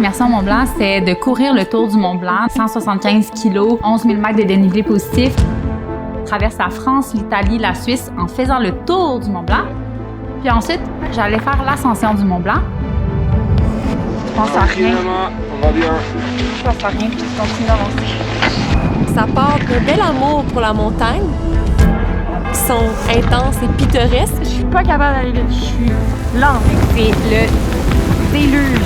Immersion Mont Blanc, c'est de courir le tour du Mont Blanc, 175 kg, 11 000 mètres de dénivelé positif. Je traverse la France, l'Italie, la Suisse en faisant le tour du Mont Blanc. Puis ensuite, j'allais faire l'ascension du Mont Blanc. Je pense à rien. On va bien. Je pense à rien, puis je continue d'avancer. Ça part d'un bel amour pour la montagne, qui sont intenses et pittoresques. Je suis pas capable d'aller là. Je suis lente. C'est le déluge.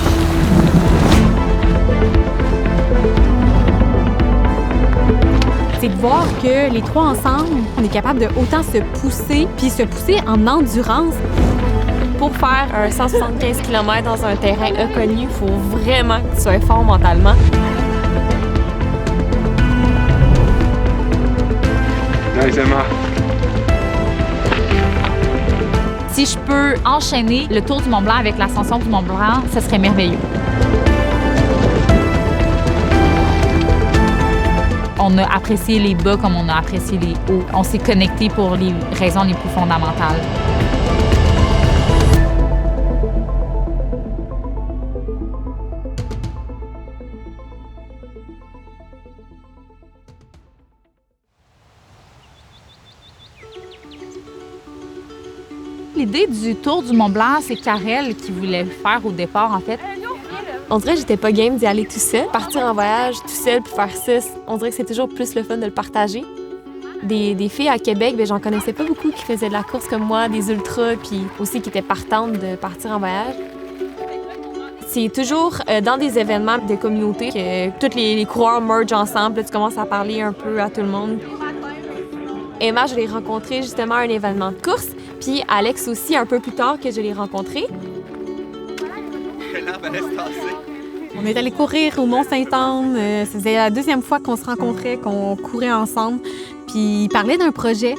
C'est de voir que les trois ensemble, on est capable de autant se pousser, puis se pousser en endurance. Pour faire un 175 km dans un terrain inconnu, il faut vraiment que tu sois fort mentalement. Nice, Emma. Si je peux enchaîner le tour du Mont Blanc avec l'ascension du Mont Blanc, ce serait merveilleux. On a apprécié les bas comme on a apprécié les hauts. On s'est connecté pour les raisons les plus fondamentales. L'idée du tour du Mont Blanc, c'est Karel qui voulait le faire au départ, en fait. On dirait que j'étais pas game d'y aller tout seul. Partir en voyage tout seul puis faire ça, on dirait que c'est toujours plus le fun de le partager. Des filles à Québec, j'en connaissais pas beaucoup qui faisaient de la course comme moi, des ultras, puis aussi qui étaient partantes de partir en voyage. C'est toujours dans des événements de communauté que tous les coureurs mergent ensemble, là, tu commences à parler un peu à tout le monde. Emma, je l'ai rencontrée justement à un événement de course, puis Alex aussi un peu plus tard que je l'ai rencontré. On est allé courir au Mont-Sainte-Anne. C'était la deuxième fois qu'on se rencontrait, qu'on courait ensemble. Puis il parlait d'un projet.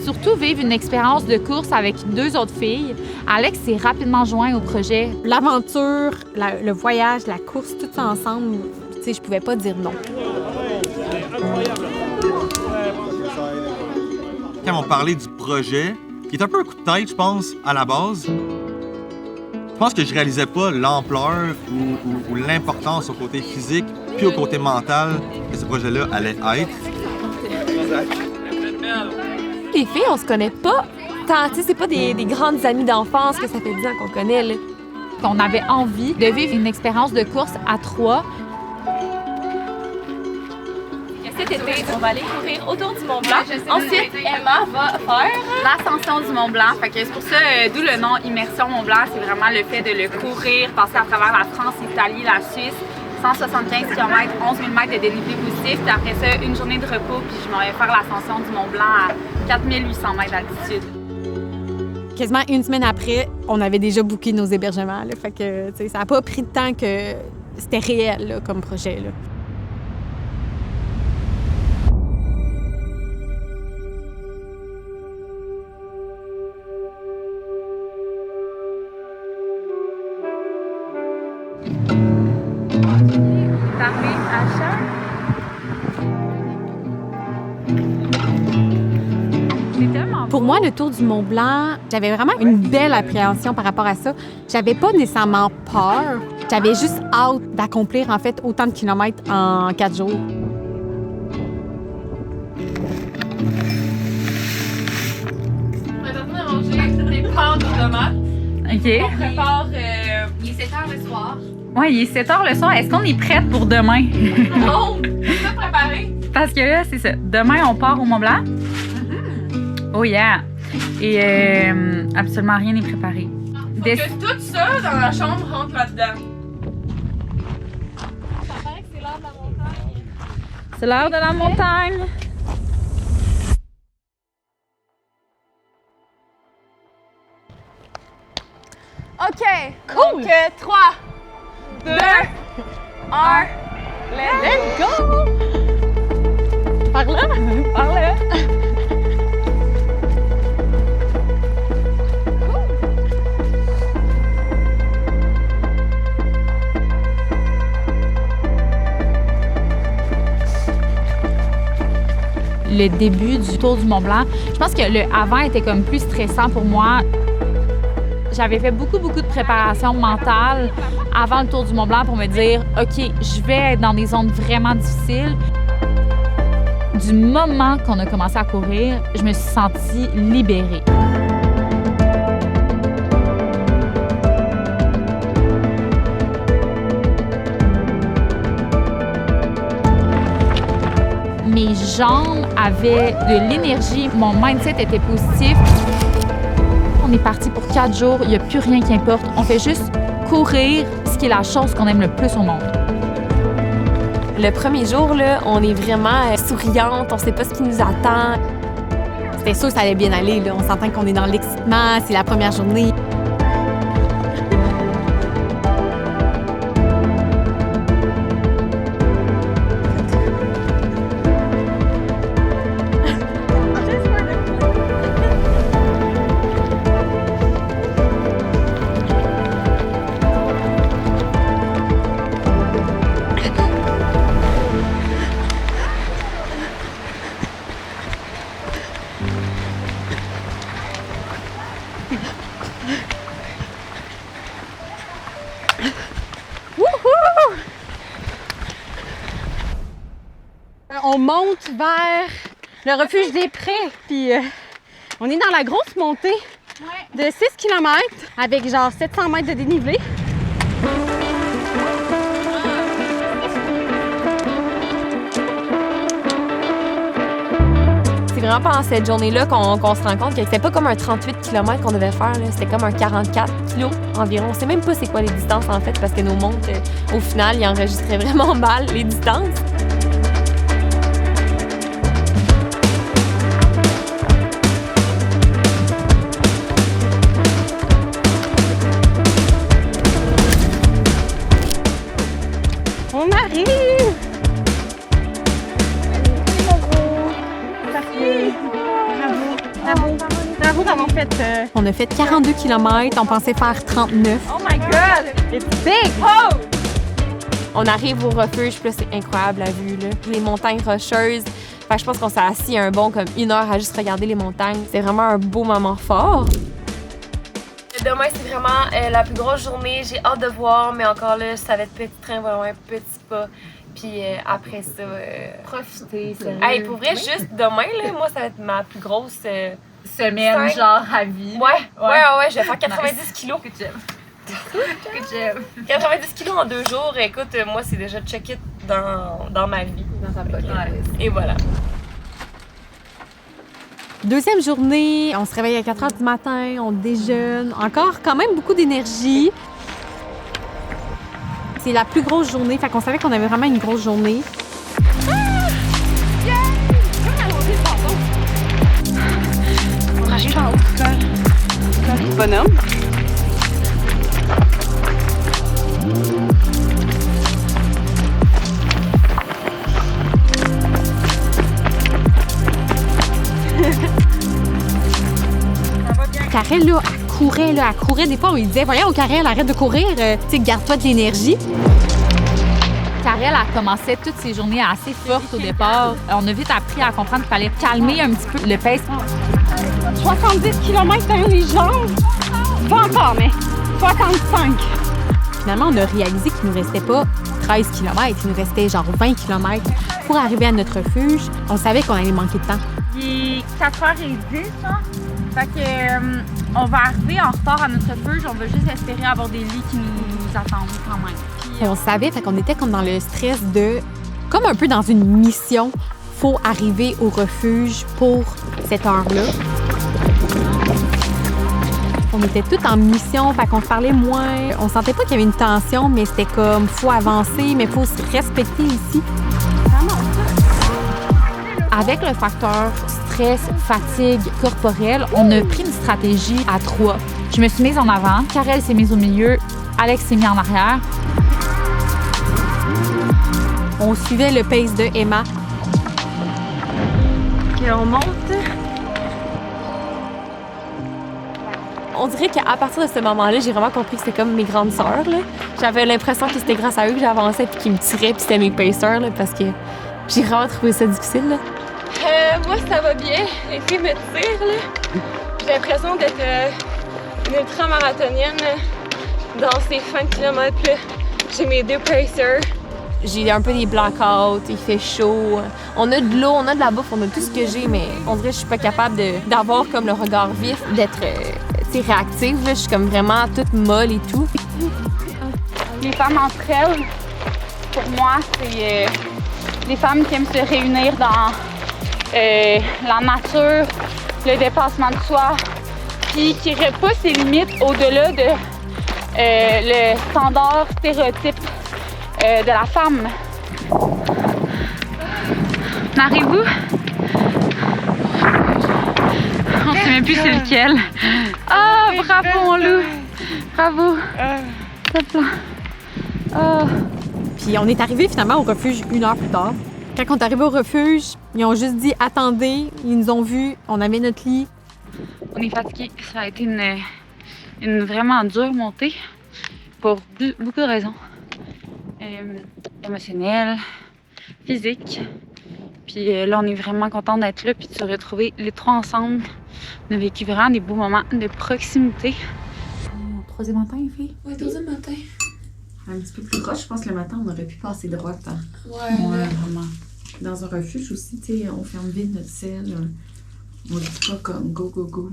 Surtout vivre une expérience de course avec deux autres filles. Alex s'est rapidement joint au projet. L'aventure, le voyage, la course, tout ça ensemble, tu sais, je pouvais pas dire non. Quand on parlait du projet, qui est un peu un coup de tête, je pense, à la base, je pense que je réalisais pas l'ampleur ou l'importance au côté physique puis au côté mental que ce projet-là allait être. Les filles, on se connaît pas tant, tu sais, c'est pas des grandes amies d'enfance que ça fait 10 ans qu'on connaît, là. On avait envie de vivre une expérience de course à trois. Cet été, on va aller courir autour du Mont Blanc. Ensuite, Emma va faire L'ascension du Mont Blanc. Fait que c'est pour ça, d'où le nom Immersion Mont Blanc. C'est vraiment le fait de le courir, passer à travers la France, l'Italie, la Suisse. 175 km, 11 000 mètres de dénivelé positif. Puis après ça, une journée de repos. Puis je m'en vais faire l'ascension du Mont Blanc à 4800 mètres d'altitude. Quasiment une semaine après, on avait déjà booké nos hébergements. Là. Fait que, tu sais, ça n'a pas pris de temps que c'était réel là, comme projet. Là. Pour moi, le tour du Mont Blanc, j'avais vraiment une belle appréhension par rapport à ça. J'avais pas nécessairement peur. J'avais juste hâte d'accomplir, en fait, autant de kilomètres en 4 jours. On est en train de manger des pâtes de tomates. OK. On prépare... il est 7 h le soir. Ouais, il est 7 h le soir. Est-ce qu'on est prête pour demain? Non! C'est pas préparé. Parce que là, c'est ça. Demain, on part au Mont Blanc. Oh yeah! Et absolument rien n'est préparé. Faut que tout ça dans la chambre rentre là-dedans. Ça paraît que c'est l'heure de la montagne. C'est l'heure de la montagne! OK! Cool! Donc, 3, 2, 1, let's go! Par là? Par là! Le début du Tour du Mont Blanc, je pense que le avant était comme plus stressant pour moi. J'avais fait beaucoup de préparation mentale avant le Tour du Mont-Blanc pour me dire « OK, je vais être dans des zones vraiment difficiles ». Du moment qu'on a commencé à courir, je me suis sentie libérée. Mes jambes avaient de l'énergie, mon mindset était positif. On est parti pour 4 jours, il n'y a plus rien qui importe. On fait juste courir, ce qui est la chose qu'on aime le plus au monde. Le premier jour, là, on est vraiment souriante, on sait pas ce qui nous attend. C'était sûr que ça allait bien aller. Là. On s'entend qu'on est dans l'excitement, c'est la première journée. On monte vers le refuge des Prés, puis on est dans la grosse montée de 6 km avec genre 700 mètres de dénivelé. C'est vraiment pendant cette journée-là qu'on se rend compte que c'était pas comme un 38 km qu'on devait faire, c'était comme un 44 km environ. On sait même pas c'est quoi les distances en fait, parce que nos montres, au final, ils enregistraient vraiment mal les distances. On arrive! Bravo d'avoir fait... On a fait 42 km, on pensait faire 39. Oh my God! It's big! Oh! On arrive au refuge, puis là, c'est incroyable la vue, là. Les montagnes rocheuses. Fait que je pense qu'on s'est assis un bon comme 1 heure à juste regarder les montagnes. C'est vraiment un beau moment fort. Demain, c'est vraiment la plus grosse journée. J'ai hâte de voir, mais encore là, ça va être petit train, vraiment un petit pas. Puis après ça, Profiter, sérieux. hey, pour vrai, juste demain, là, moi, ça va être ma plus grosse Semaine, 5. genre, à vie. Ouais, je vais faire 90 kilos. Good job. Good job. 90 kilos en 2 jours. Écoute, moi, c'est déjà check it dans ma vie. Dans ta bucket list. Et voilà. Deuxième journée, on se réveille à 4 h du matin, on déjeune. Encore quand même beaucoup d'énergie. C'est la plus grosse journée, fait qu'on savait qu'on avait vraiment une grosse journée. On arrive en haut du col du bonhomme. Karel, là, elle courait. Des fois, on lui disait, voyons, Karel, arrête de courir, tu sais, garde-toi de l'énergie. Karel a commencé toutes ses journées assez fortes au départ. On a vite appris à comprendre qu'il fallait calmer un petit peu le pace. 70 km derrière les jambes. Pas encore, mais 65. Finalement, on a réalisé qu'il nous restait pas 13 km, il nous restait genre 20 km pour arriver à notre refuge. On savait qu'on allait manquer de temps. Il est 4h10, hein? Fait que on va arriver en retard à notre refuge. On va juste espérer avoir des lits qui nous attendent quand même. Puis, On savait, fait qu'on était comme dans le stress de... Comme un peu dans une mission, faut arriver au refuge pour cette heure-là. On était toutes en mission, fait qu'on se parlait moins. On sentait pas qu'il y avait une tension, mais c'était comme, faut avancer, mais faut se respecter ici. avec le facteur stress, fatigue corporelle, on a pris une stratégie à 3. Je me suis mise en avant, Karel s'est mise au milieu, Alex s'est mis en arrière. On suivait le pace de Emma. OK, on monte. On dirait qu'à partir de ce moment-là, j'ai vraiment compris que c'était comme mes grandes sœurs. J'avais l'impression que c'était grâce à eux que j'avançais puis qu'ils me tiraient, puis c'était mes pacers, parce que j'ai vraiment trouvé ça difficile. Moi, ça va bien. Les filles me tirent, là. J'ai l'impression d'être une ultra-marathonienne dans ces fins de kilomètres-là. J'ai mes 2 pacers. J'ai un peu des blackouts, il fait chaud. On a de l'eau, on a de la bouffe, on a tout ce que j'ai, mais on dirait que je suis pas capable d'avoir comme le regard vif, d'être réactive. Là. Je suis comme vraiment toute molle et tout. Les femmes entre elles, pour moi, c'est des femmes qui aiment se réunir dans la nature, le dépassement de soi, puis qui repoussent les limites au-delà de le standard stéréotype de la femme. N'arrivez-vous? On sait même plus c'est lequel. Ah, bravo mon loup! Bravo! Top là. Ah. Puis on est arrivé finalement au refuge 1 heure plus tard. Quand on est arrivé au refuge, ils ont juste dit attendez, ils nous ont vus, on avait notre lit. On est fatigués. Ça a été une vraiment dure montée pour beaucoup de raisons. Émotionnelles, physiques. Puis là, on est vraiment contents d'être là puis de se retrouver les 3 ensemble. On a vécu vraiment des beaux moments de proximité. 3e matin, les filles? Ouais, 3e matin. Un petit peu plus proche, je pense que le matin, on aurait pu passer droite. Hein? Ouais, vraiment. Dans un refuge aussi, tu sais, on ferme vite notre selle. On dit pas comme go, go, go.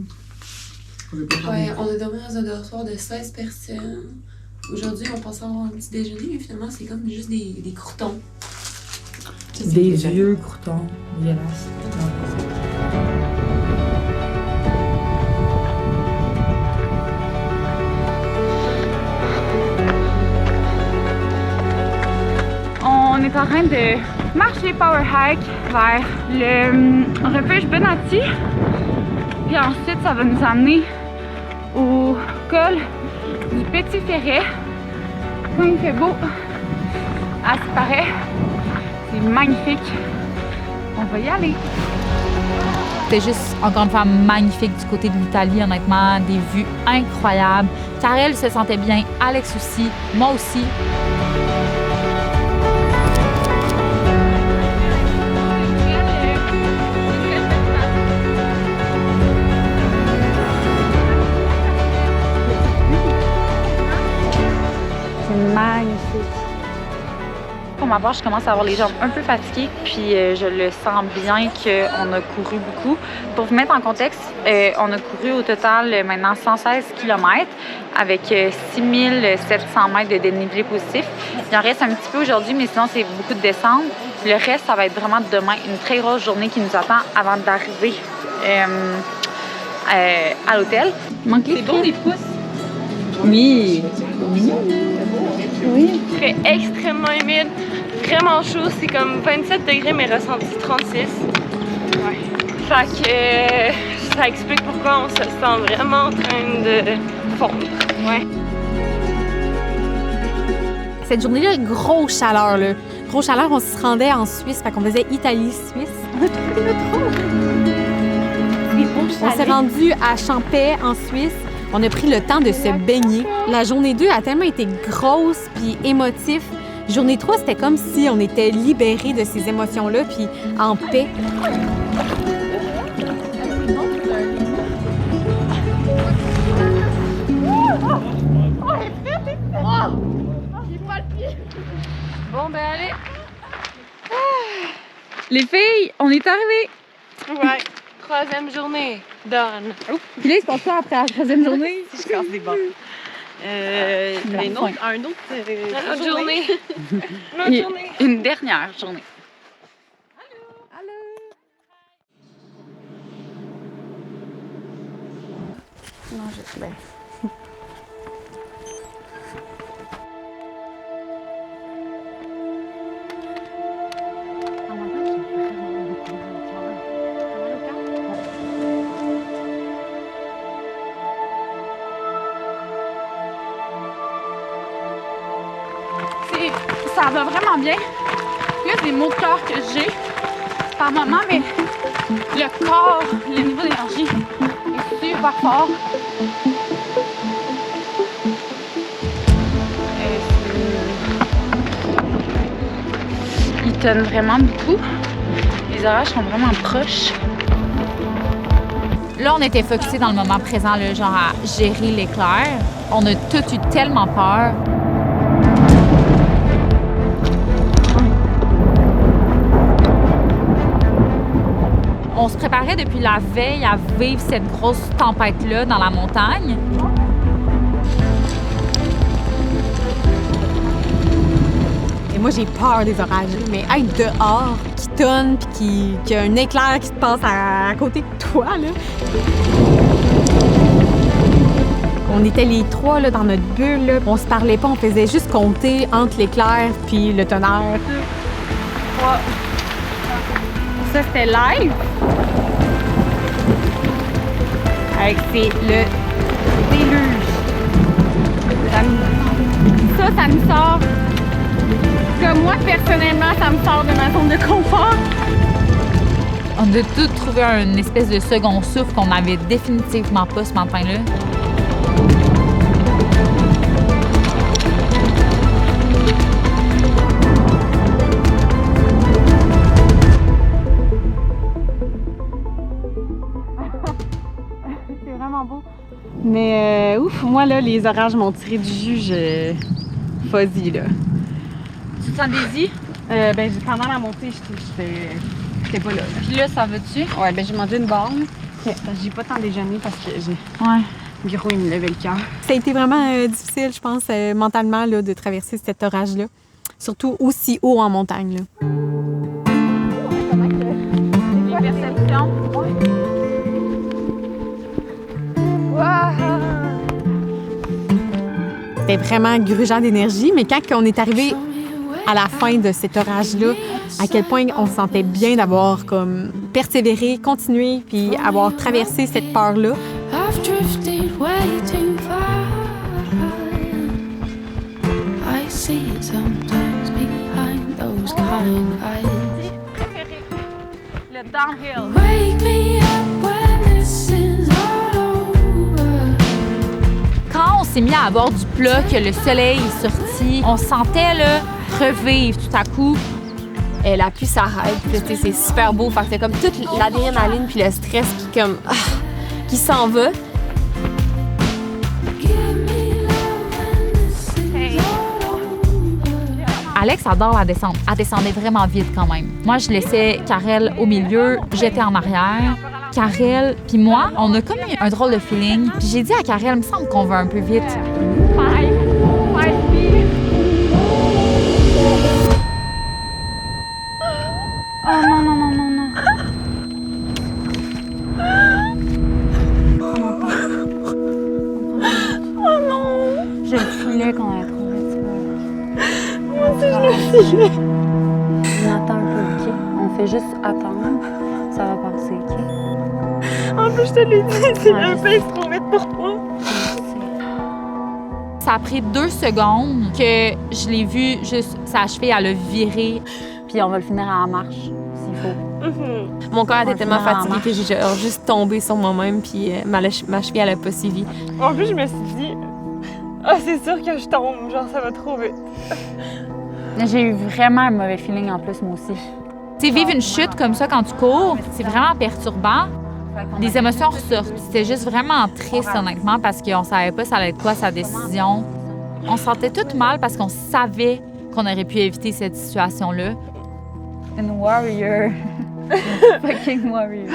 Ouais, on a dormi dans un dortoir de 16 personnes. Aujourd'hui, on pense avoir un petit déjeuner, mais finalement, c'est comme juste des croutons. Des vieux croutons dégueulasses. On est en train de marcher power hike vers le refuge Benati. Puis ensuite, ça va nous amener au col du Petit Ferret. Quand il fait beau, à ce qui paraît, c'est magnifique. On va y aller. C'était juste, encore une fois, magnifique du côté de l'Italie, honnêtement. Des vues incroyables. Karel se sentait bien, Alex aussi, moi aussi. Magnifique. Pour ma part, je commence à avoir les jambes un peu fatiguées, puis je le sens bien qu'on a couru beaucoup. Pour vous mettre en contexte, on a couru au total maintenant 116 km avec 6700 mètres de dénivelé positif. Il en reste un petit peu aujourd'hui, mais sinon c'est beaucoup de descente. Le reste, ça va être vraiment demain, une très grosse journée qui nous attend avant d'arriver à l'hôtel. C'est bon des pouces? Oui. Oui. Il fait extrêmement humide, vraiment chaud. C'est comme 27 degrés, mais ressenti 36. Ouais. Fait que ça explique pourquoi on se sent vraiment en train de fondre. Ouais. Cette journée-là, grosse chaleur, là. Grosse chaleur, on se rendait en Suisse, fait qu'on faisait Italie-Suisse. On a trouvé le métro! On s'est rendu à Champais, en Suisse. On a pris le temps de se baigner. La journée 2 a tellement été grosse puis émotive. Journée 3, c'était comme si on était libérés de ces émotions-là puis en paix. Bon, ben allez. Les filles, on est arrivées! Ouais. 3e journée. Done. Puis là, il se passe quoi après la 3e journée? Si je casse des bords. Un autre journée. Une autre journée. Une dernière journée. Allô? Non, je... Ben... Ça va vraiment bien. Il y a des maux de cœur que j'ai par moment, mais le corps, le niveau d'énergie est super fort. Il tonne vraiment beaucoup. Les orages sont vraiment proches. Là, on était focusés dans le moment présent, là, genre à gérer l'éclair. On a tous eu tellement peur. On se préparait depuis la veille à vivre cette grosse tempête-là dans la montagne. Et moi, j'ai peur des orages. Mais être dehors, qui tonne, puis qu'il y a un éclair qui se passe à côté de toi, là. On était les trois là, dans notre bulle. Là. On se parlait pas, on faisait juste compter entre l'éclair puis le tonnerre. 3. Ça, c'était live. Avec le déluge. Ça me sort. Comme moi, personnellement, ça me sort de ma zone de confort. On a tous trouvé une espèce de second souffle qu'on n'avait définitivement pas ce matin-là. C'est vraiment beau. Mais ouf, moi, là, les orages m'ont tiré du jus. Fuzzy, là. Tu te sens désir? Pendant la montée, j'étais pas là. Puis là, ça va-tu? Ouais, j'ai mangé une borne. J'ai pas tant déjeuné parce que Gros, il me levait le cœur. Ça a été vraiment difficile, je pense, mentalement, là, de traverser cet orage-là. Surtout aussi haut en montagne, là. Les perceptions. C'était vraiment grugeant d'énergie, mais quand on est arrivé à la fin de cet orage-là, à quel point on se sentait bien d'avoir comme persévéré, continué, puis avoir traversé cette peur-là. Le downhill. Quand on s'est mis à avoir du plat, que le soleil est sorti, on se sentait là, revivre tout à coup. La pluie s'arrête, c'est super beau. Fait que c'est comme toute l'adrénaline puis le stress qui s'en va. Alex adore la descente. Elle descendait vraiment vite quand même. Moi, je laissais Karel au milieu, j'étais en arrière. Karel puis moi, on a comme eu un drôle de feeling. Puis j'ai dit à Karel, il me semble qu'on va un peu vite. Oh non, non, non, non, non. Oh non! Je le filais quand elle trouvait ça. Moi aussi, je le filais. On attend un peu, OK? On fait juste attendre. Ça va passer, OK? En plus, je te l'ai dit, c'est un peu trop vite pour toi. Ça a pris 2 secondes que je l'ai vu juste s'achever, elle a viré. Puis on va le finir à la marche, s'il faut. Mon corps était tellement fatigué que j'ai juste tombé sur moi-même, puis ma cheville, elle a pas suivi. En plus, je me suis dit, c'est sûr que je tombe, genre ça va trop vite. J'ai eu vraiment un mauvais feeling en plus, moi aussi. Tu sais, vivre une chute comme ça quand tu cours, c'est vraiment perturbant. Les émotions ressortent. C'était juste vraiment triste, honnêtement, parce qu'on savait pas ça allait être quoi sa décision. On se sentait toutes mal parce qu'on savait qu'on aurait pu éviter cette situation-là. Une warrior. Fucking warrior.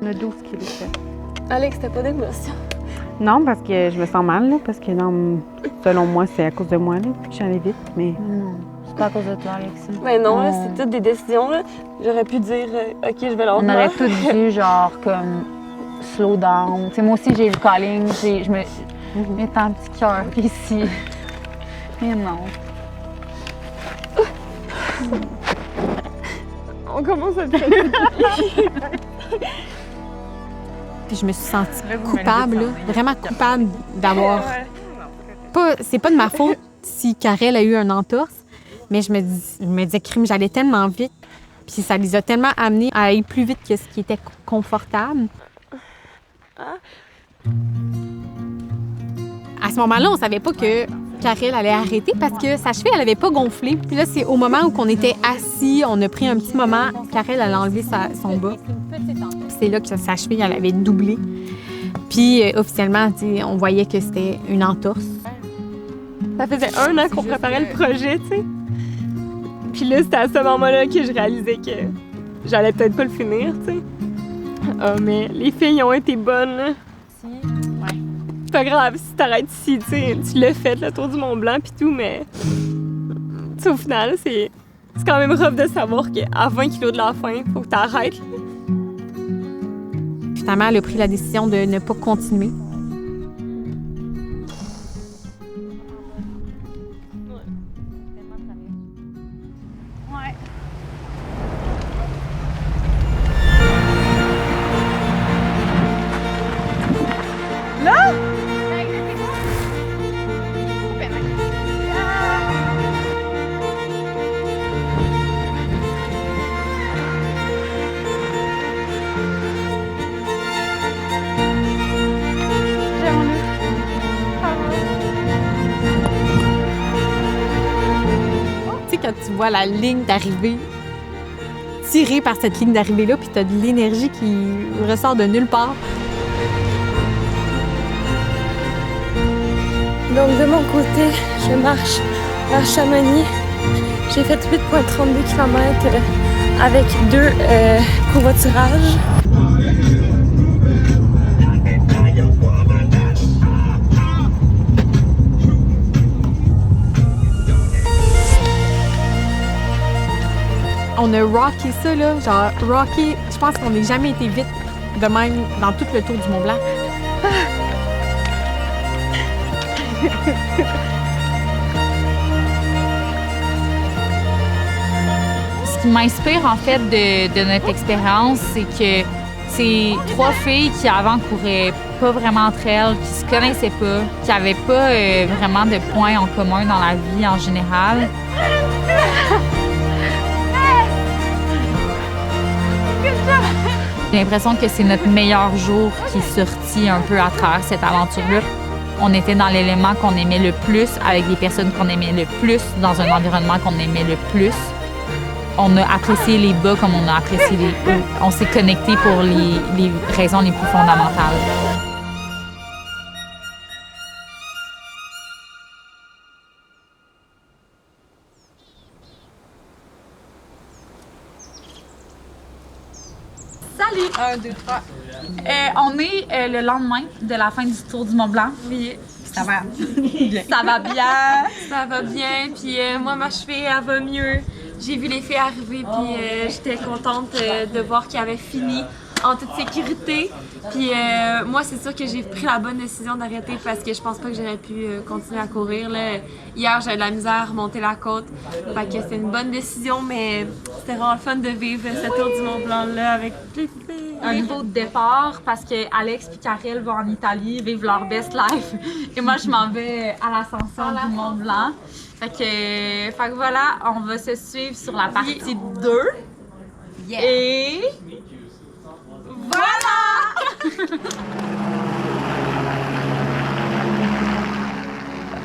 On a 12 kilos. Alex, t'as pas d'émotion? Non, parce que je me sens mal, là, parce que selon moi, c'est à cause de moi, là, que j'allais vite, mais... C'est pas à cause de toi, Alexis. Ben non, là, c'est toutes des décisions, là. J'aurais pu dire, OK, je vais l'entendre. On aurait tout dit, genre, comme, slow down. Tu sais, moi aussi, j'ai eu le calling, je me mets un petit cœur ici. Mais non. On commence à te Puis je me suis sentie coupable, là, vraiment coupable d'avoir... C'est pas de ma faute si Karel a eu un entorse, mais je me disais, crime, j'allais tellement vite, puis ça les a tellement amenés à aller plus vite que ce qui était confortable. À ce moment-là, on savait pas que Karel allait arrêter parce que sa cheville, elle avait pas gonflé. Puis là, c'est au moment où on était assis, on a pris un petit moment, Karel, elle a enlevé son bas. Puis c'est là que sa cheville, elle avait doublé. Puis officiellement, on voyait que c'était une entorse. Ça faisait 1 an qu'on préparait le projet, tu sais. Puis là, c'était à ce moment-là que je réalisais que j'allais peut-être pas le finir, tu sais. Ah, mais les filles ont été bonnes, là. Ouais. C'est pas grave si t'arrêtes ici, tu sais. Tu l'as fait, le tour du Mont-Blanc puis tout, mais... Tu sais, au final, c'est quand même rough de savoir qu'à 20 kilos de la fin, faut que t'arrêtes. Finalement, elle a pris la décision de ne pas continuer. Quand tu vois la ligne d'arrivée tirée par cette ligne d'arrivée-là, puis tu as de l'énergie qui ressort de nulle part. Donc de mon côté, je marche vers Chamonix. J'ai fait 8,32 km avec 2 covoiturages. On a rocké ça, là, genre rocké, je pense qu'on n'a jamais été vite de même dans tout le tour du Mont-Blanc. Ce qui m'inspire en fait de notre expérience, c'est que c'est 3 filles qui avant couraient pas vraiment entre elles, qui se connaissaient pas, qui avaient pas vraiment de points en commun dans la vie en général. J'ai l'impression que c'est notre meilleur jour qui est sorti un peu à travers cette aventure-là. On était dans l'élément qu'on aimait le plus, avec des personnes qu'on aimait le plus, dans un environnement qu'on aimait le plus. On a apprécié les bas comme on a apprécié les hauts. On s'est connectés pour les raisons les plus fondamentales. Salut! 1, 2, 3. On est le lendemain de la fin du Tour du Mont-Blanc. Oui. Ça va bien. Ça va bien. Ça va bien. Puis moi, ma cheville, elle va mieux. J'ai vu les filles arriver, puis j'étais contente de voir qu'ils avaient fini en toute sécurité. Puis moi, c'est sûr que j'ai pris la bonne décision d'arrêter parce que je pense pas que j'aurais pu continuer à courir. Là. Hier, j'avais de la misère à remonter la côte. Fait que c'était une bonne décision, mais c'était vraiment le fun de vivre ce Tour du Mont-Blanc-là avec les filles. Un nouveau départ parce que Alex et Karel vont en Italie vivre leur best life. Et moi, je m'en vais à l'ascension du Mont-Blanc. Fait que voilà, on va se suivre sur la partie 2. Yeah. Et voilà!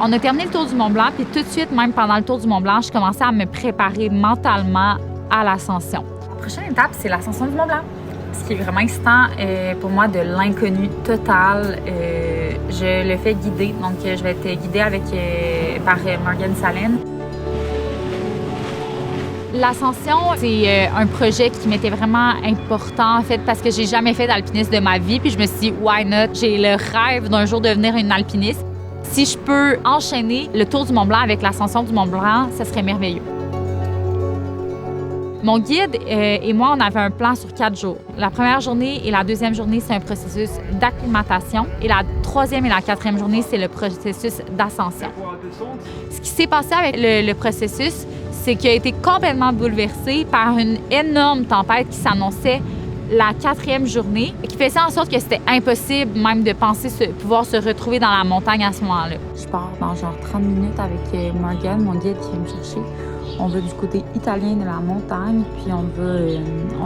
On a terminé le Tour du Mont-Blanc, puis tout de suite, même pendant le Tour du Mont-Blanc, je commençais à me préparer mentalement à l'ascension. La prochaine étape, c'est l'ascension du Mont-Blanc. Ce qui est vraiment excitant pour moi, de l'inconnu total. Je le fais guider, donc je vais être guidée par Morgane Salène. L'ascension, c'est un projet qui m'était vraiment important, en fait, parce que j'ai jamais fait d'alpinisme de ma vie, puis je me suis dit, why not? J'ai le rêve d'un jour devenir une alpiniste. Si je peux enchaîner le Tour du Mont-Blanc avec l'ascension du Mont-Blanc, ça serait merveilleux. Mon guide et moi, on avait un plan sur 4 jours. La première journée et la deuxième journée, c'est un processus d'acclimatation. Et la troisième et la quatrième journée, c'est le processus d'ascension. Ce qui s'est passé avec le processus, c'est qu'il a été complètement bouleversé par une énorme tempête qui s'annonçait la 4e journée, qui faisait en sorte que c'était impossible même de penser pouvoir se retrouver dans la montagne à ce moment-là. Je pars dans genre 30 minutes avec Morgane, mon guide qui vient me chercher. On va du côté italien de la montagne, puis on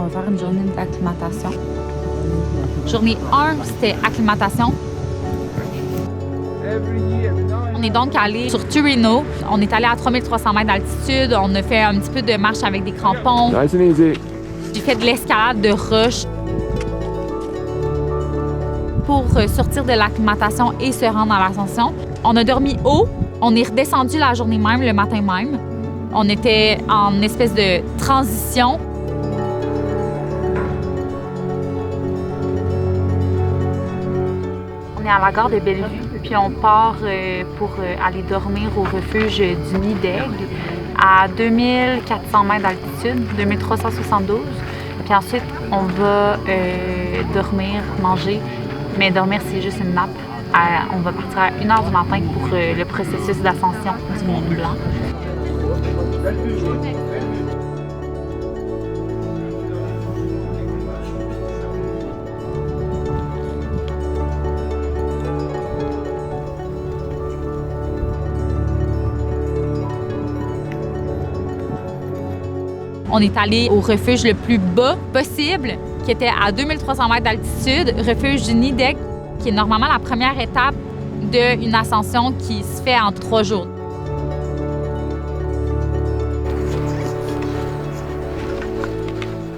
va faire une journée d'acclimatation. Journée 1, c'était acclimatation. On est donc allé sur Torino. On est allé à 3300 mètres d'altitude. On a fait un petit peu de marche avec des crampons. Nice and easy. J'ai fait de l'escalade de roches pour sortir de l'acclimatation et se rendre à l'ascension. On a dormi haut. On est redescendu la journée même, le matin même. On était en espèce de transition. On est à la gare de Bellevue, puis on part pour aller dormir au refuge du Nid d'Aigle à 2400 mètres d'altitude, 2372. Puis ensuite, on va dormir, manger, mais dormir, c'est juste une nappe. On va partir à 1h du matin pour le processus d'ascension du Mont Blanc. On est allé au refuge le plus bas possible, qui était à 2300 mètres d'altitude, refuge du Nid d'Aigle, qui est normalement la première étape d'une ascension qui se fait en 3 jours.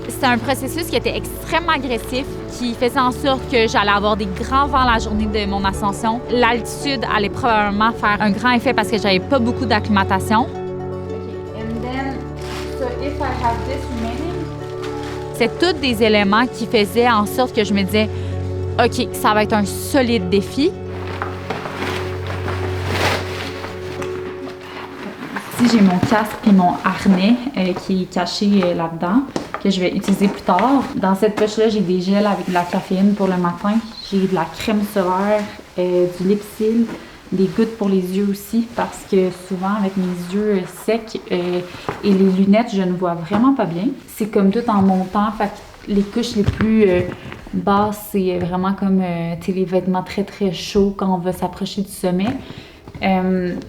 C'était un processus qui était extrêmement agressif, qui faisait en sorte que j'allais avoir des grands vents la journée de mon ascension. L'altitude allait probablement faire un grand effet parce que j'avais pas beaucoup d'acclimatation. C'est tous des éléments qui faisaient en sorte que je me disais « OK, ça va être un solide défi. » Ici, j'ai mon casque et mon harnais qui est caché là-dedans, que je vais utiliser plus tard. Dans cette poche-là, j'ai des gels avec de la caféine pour le matin. J'ai de la crème solaire, du Lipsil, des gouttes pour les yeux aussi, parce que souvent, avec mes yeux secs et les lunettes, je ne vois vraiment pas bien. C'est comme tout en montant, fait que les couches les plus basses, c'est vraiment comme les vêtements très très chauds quand on va s'approcher du sommet.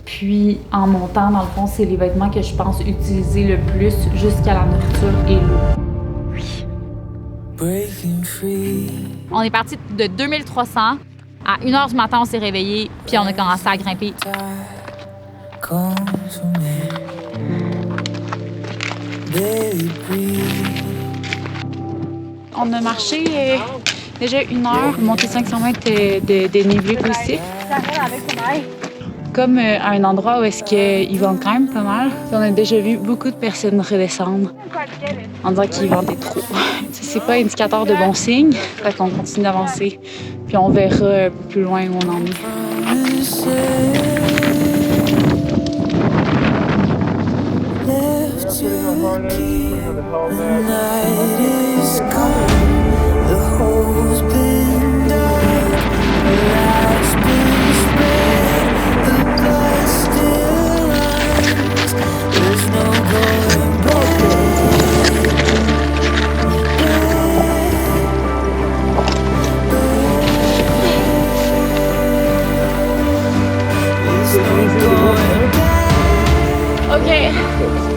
Puis en montant, dans le fond, c'est les vêtements que je pense utiliser le plus jusqu'à la nourriture et l'eau. Oui. On est parti de 2300. À 1h du matin, on s'est réveillé, puis on a commencé à grimper. On a marché déjà 1 heure, monté 500 mètres de dénivelé positif. Comme à un endroit où est-ce qu'il vente quand même pas mal. On a déjà vu beaucoup de personnes redescendre. On dirait qu'ils vendaient trop. C'est pas indicateur de bon signe, fait qu'on continue d'avancer. Puis on verra un peu plus loin où on en est.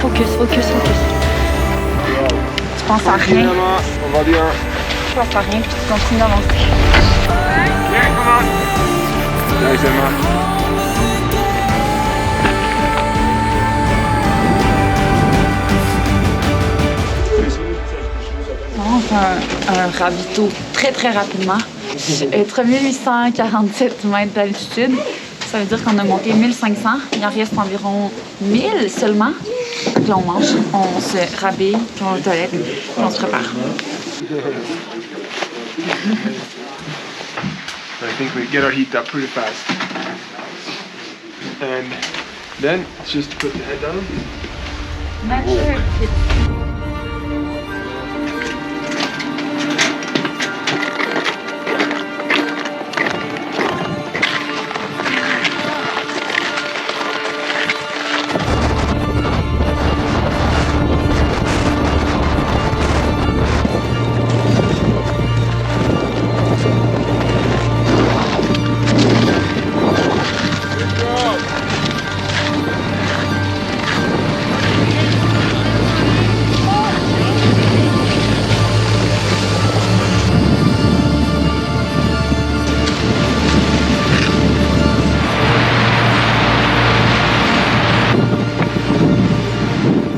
OK. Focus. Tu penses à rien. On va bien. Tu penses à rien, puis tu continues d'avancer. Yeah, come on. Nice, Emma. On fait un ravito très très rapidement. 3847 mètres d'altitude. Ça veut dire qu'on a monté 1500. Il en reste environ 1000 seulement. Puis on mange, on se rhabille, puis on va aux toilettes, puis on se prépare. I think we get our heat up pretty fast. And then it's just to put the head down. Nature.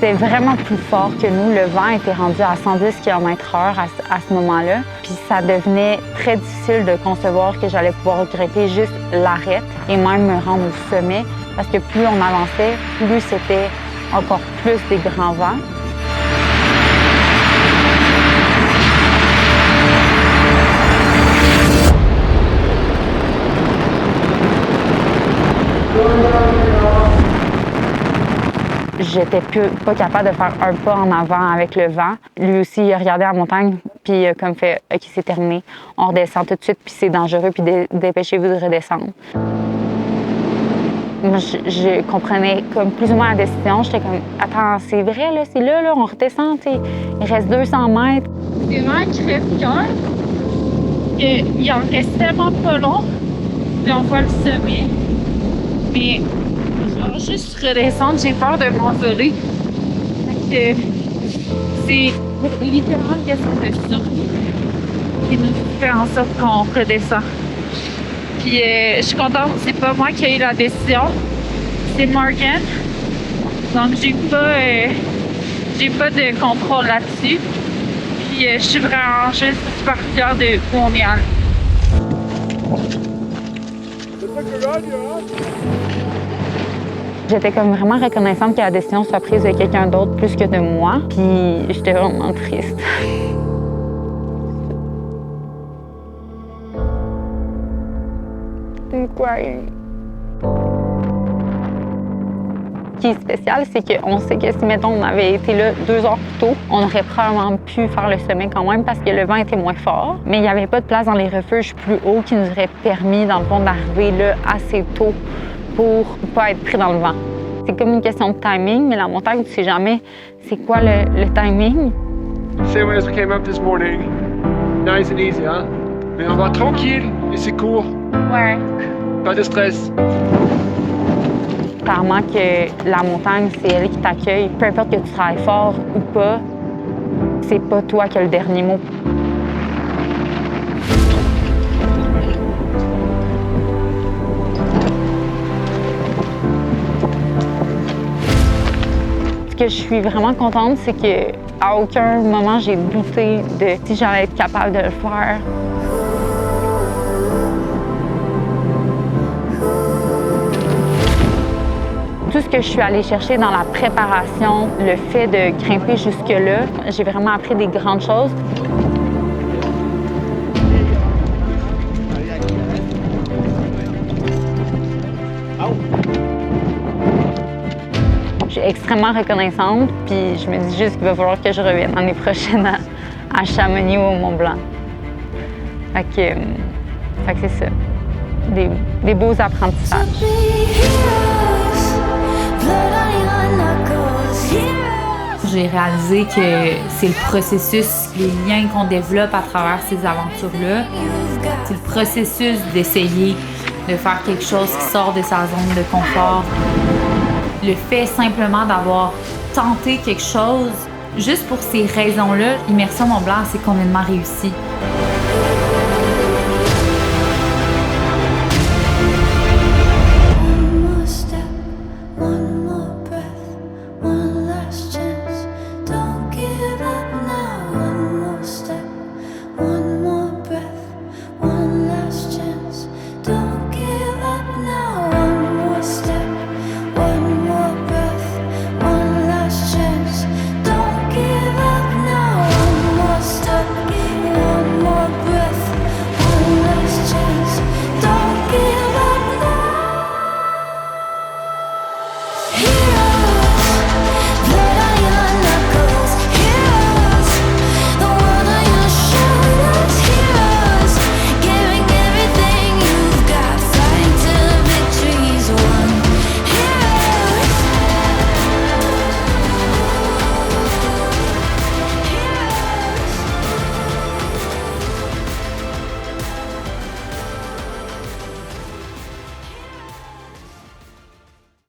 C'était vraiment plus fort que nous. Le vent était rendu à 110 km/h à ce moment-là. Puis ça devenait très difficile de concevoir que j'allais pouvoir grimper juste l'arête et même me rendre au sommet. Parce que plus on avançait, plus c'était encore plus des grands vents. J'étais pas capable de faire un pas en avant avec le vent. Lui aussi, il a regardé la montagne, puis il a comme fait « OK, c'est terminé. On redescend tout de suite, puis c'est dangereux, puis dépêchez-vous de redescendre. » Moi, je comprenais comme plus ou moins la décision. J'étais comme « Attends, c'est vrai, là, c'est là, on redescend, t'sais. Il reste 200 mètres. » C'est vraiment crève-cœur. Il en reste tellement pas long, puis on voit le sommet. Mais je vais juste redescendre, j'ai peur de m'envoler. C'est littéralement une question de survie qui nous fait en sorte qu'on redescend. Puis je suis contente, c'est pas moi qui ai eu la décision, c'est Morgan. Donc j'ai pas de contrôle là-dessus. Puis je suis vraiment juste super fière de où on est allé. J'étais comme vraiment reconnaissante que la décision soit prise de quelqu'un d'autre plus que de moi. Puis j'étais vraiment triste. Ce qui est spécial, c'est qu'on sait que si, mettons, on avait été là 2 heures plus tôt, on aurait probablement pu faire le sommet quand même parce que le vent était moins fort. Mais il n'y avait pas de place dans les refuges plus hauts qui nous auraient permis, dans le fond, d'arriver là assez tôt pour ne pas être pris dans le vent. C'est comme une question de timing, mais la montagne, tu sais jamais c'est quoi le timing. Same way as we came up this morning. Nice and easy, hein? Mais on va tranquille et c'est court. Ouais. Pas de stress. Clairement que la montagne, c'est elle qui t'accueille. Peu importe que tu travailles fort ou pas, c'est pas toi qui as le dernier mot. Ce que je suis vraiment contente, c'est qu'à aucun moment j'ai douté de si j'allais être capable de le faire. Tout ce que je suis allée chercher dans la préparation, le fait de grimper jusque-là, j'ai vraiment appris des grandes choses. Je suis extrêmement reconnaissante, puis je me dis juste qu'il va falloir que je revienne l'année prochaine à Chamonix ou au Mont-Blanc. Fait que c'est ça. Des beaux apprentissages. J'ai réalisé que c'est le processus, les liens qu'on développe à travers ces aventures-là. C'est le processus d'essayer de faire quelque chose qui sort de sa zone de confort. Le fait simplement d'avoir tenté quelque chose, juste pour ces raisons-là, Immersion Mont-Blanc, c'est complètement réussi.